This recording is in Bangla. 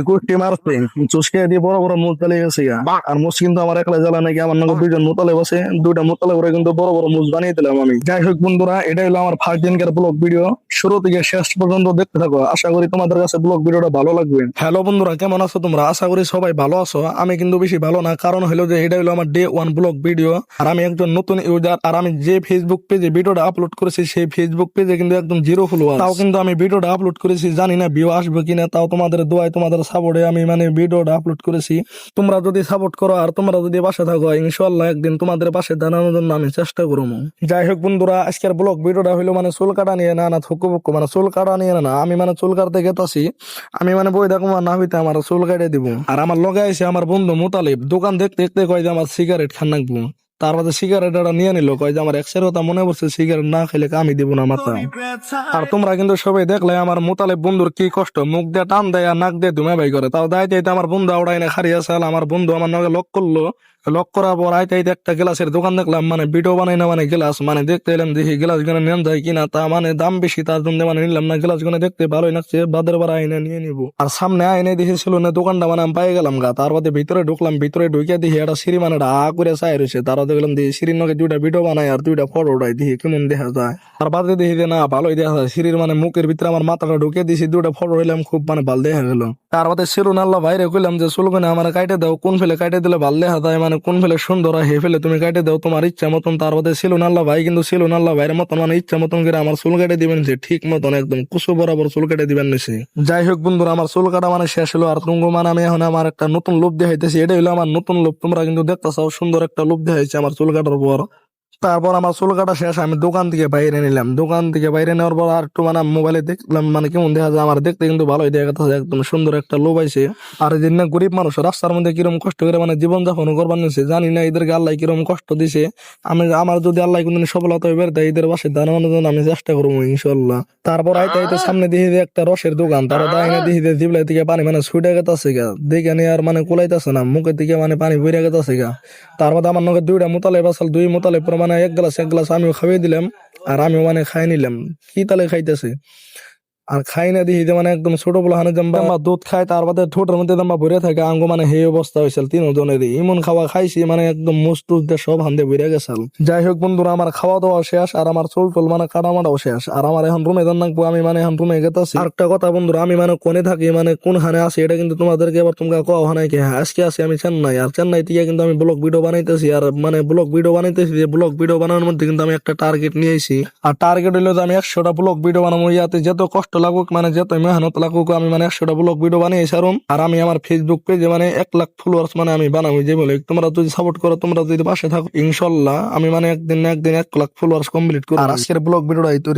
গোষ্ঠী মারছে চুষকে দিয়ে বড় বড় মুজ চালিয়ে গেছে গা। আর মুজ কিন্তু আমার একলা জ্বালা নাকি, আমার নাকি দুইজন মোতালে বসে, দুইটা মোতালে করে কিন্তু বড় বড় মুজ বানিয়ে দিলাম আমি। যাই হোক বন্ধুরা, এটা হলো আমার ফার্স্ট দিনকার ব্লগ ভিডিও। শুরু থেকে শেষ পর্যন্ত দেখতে থাকো, আশা করি তোমাদের কাছে ব্লগ ভিডিওটা ভালো লাগবে। হ্যালো বন্ধুরা, কেমন আছো তোমরা? আশা করি সবাই ভালো আছো। আমি কিন্তু বেশি ভালো না, কারণ হলো যে এটা হলো আমার ডে 1 ব্লগ ভিডিও। আর আমি একজন নতুন ইউজার, আর আমি যে ফেসবুক পেজে ভিডিওটা আপলোড করেছি সেই ফেসবুক পেজে কিন্তু একদম জিরো ফলোয়ার। তাও কিন্তু আমি ভিডিওটা আপলোড করেছি, জানি না ভিউ আসবে কিনা, তাও তোমাদের দোয়ায় তোমাদের সাপোর্টে আমি ভিডিওটা আপলোড করেছি। তোমরা যদি সাপোর্ট করো আর তোমরা যদি পাশে থাকো, ইনশাআল্লাহ একদিন তোমাদের পাশে দাঁড়ানোর জন্য আমি চেষ্টা করবো। যাই হোক বন্ধুরা, আজকের ব্লগ ভিডিওটা হইলো চুল কাটা নিয়ে, না থুকু চুল কাটা নিয়ে না, আমি চুল কাটতে গেতাছি। আমি বই দেখো না হইতে আমার চুল কাটে দিব। আর আমার লগে আছে আমার বন্ধু মুতালিব, দোকান দেখতে দেখতে কয় যে আমার সিগারেট খান নাকবো। তারপরে সিগারেট নিয়ে নিল, কয় যে আমার এক্সের কথা মনে পড়ছে, সিগারেট না খেলে আমি দিব না মাথা। আর তোমরা কিন্তু সবাই দেখলে আমার মোতালেব বন্ধুর কি কষ্ট, মুখ দিয়ে টান দেয় আর নাক দিয়ে ধুমে বাই করে। তাও দাইতে আমার বন্ধু আওড়াই না খারিয়া চাল, আমার বন্ধু আমার নাকি লক করলো। লক করার পর আইতে একটা গ্লাসের দোকান দেখলাম, ভিডিও বানাই না গ্লাস দেখতে এলাম, দেখি গ্লাস গুলো নেন যায় কিনা। তা দাম বেশি, তার জন্য নিলাম না। গ্লাস গুলো দেখতে ভালোই লাগছে, বাদের বার আইনে নিয়ে নিবো। আর সামনে আইনে দেখেছিল না দোকানটা, আমি পাই গেলাম গা। তারপরে ভিতরে ঢুকলাম, ভিতরে ঢুকে দেখি একটা সিঁড়ি করে চাই রয়েছে। তারা দেখলাম দেখি সিঁড়ির নকে দুইটা ভিডিও বানাই আর দুইটা ফটো উঠাই, দেখি কেমন দেখা যায়। আর বাদে দেখি যে না, ভালোই দেখা যায়। সিঁড়ির মুখের ভিতরে আমার মাথাটা ঢুকে দিয়েছি, দুইটা ফটো হইলাম, খুব ভালো দেখা গেল। তারপরে সেলুন আল্লাহ বাইরে কইলাম যে চুলগুলো আমার কাটে দাও, কোন ফেলে কাটে দিলে ভালো দেখা যায়, কোন ফেলে সুন্দর হয়, হে ফেলে তুমি কাটে দাও তোমার ইচ্ছা মতন। তারপরে সেলুন আল্লাহ ভাই কিন্তু সেলুন আল্লাহ ভাইয়ের মতন ইচ্ছা মতন করে আমার চুল কেটে দিবেন, ঠিক মতন একদম কুসু বরাবর চুল কেটে দিবেন নিছে। যাই হোক বন্ধুরা, আমার চুল কাটা শেষ হলো। আর তুঙ্গ আমি এখন আমার একটা নতুন লুক দেখাইতেছি, এটা হলো আমার নতুন লুক। তোমরা কিন্তু দেখতেছাও সুন্দর একটা লুক দেখাইছে আমার চুল কাটার পর। তারপর আমার চুল কাটা শেষ, আমি দোকান থেকে বাইরে নিলাম। দোকান থেকে বাইরে নেওয়ার পর আর একটু মোবাইলে দেখলাম কেমন দেখা যায়। আমার দেখতে কিন্তু ভালোই দেখা যাচ্ছে, একদম সুন্দর একটা লোভ আইছে। আর যে না গরিব মানুষ রাস্তার মধ্যে কিরকম কষ্ট করে জীবন যাপন করবার নিচ্ছে, জানি না এদেরকে আল্লাহ কিরকম কষ্ট দিছে। আমার যদি আল্লাহ কোনদিন সফলতা হইবে তাই এদের পাশে দাঁড়ানোর জন্য আমি চেষ্টা করবো ইনশাল্লাহ। তারপর আইতে আইতে সামনে দেখি যে একটা রসের দোকান, তারা দাঁড়িয়ে দেখি যে জিবলাই থেকে পানি ছুটে গেছে গা। দেখে নিয়ে আর কোলাইতেছে না, মুখের দিকে পানি বইরে গেছে গা। তারপর আমার নগে দুইটা মোতালে বাসাল, দুই মোতালে এক গ্লাস আমিও খাইয়ে দিলাম। আর আমিও খাই নিলাম। কি তালে খাইতেছে আর খাই না দিহি যে একদম ছোট বলে হানে জাম্বা দুধ খায়, তার বাদে ঠোঁটের মধ্যে জাম্বা ভরে থাকে আঙ্গ হে অবস্থা হয়েছিল তিনজনের। এমন খাওয়া খাইছি একদম মুস টুস দিয়ে সব হান্দে ভরে গেছাল। যাই হোক বন্ধুরা, আমার খাওয়া দাওয়া শেষ আর আমার চুল টুল কাটা মাটাও শেষ। আর আমার এখন রুমে যান নাকবো, আমি এখন রুমে গেতাছি। আর একটা কথা বন্ধুরা, আমি কোনে থাকি কোন হানে আছি এটা কিন্তু তোমাদেরকে এবার তোমরা কোয়া হানাই কে। হ্যাঁ, আজকে আছি আমি চেন্নাই। আর চেন্নাই থেকে কিন্তু আমি ব্লগ ভিডিও বানাইতেছি। আর ব্লগ ভিডিও বানাইতেছি, যে ব্লগ ভিডিও বানানোর মধ্যে কিন্তু আমি একটা টার্গেট নিয়েছি। আর টার্গেট হইলো যে আমি 100টা ব্লগ ভিডিও বানাবো। ইয়াতে যত কষ্ট লাগুক যত মেহনত লাগুক, আমি 100টা ব্লগ ভিডিও বানিয়ে ছাড়ুম। আর আমি আমার ফেসবুক পেজে 1 লাখ ফলোয়ার্স আমি বানাবো। যে বলে তোমরা যদি সাপোর্ট করো, তোমরা যদি পাশে থাকো, ইনশাল্লাহ আমি একদিন 1 লাখ ফলোয়ার্স কমপ্লিট করবো। আর আজকের ব্লগ ভিডিওটা এই তৈরি।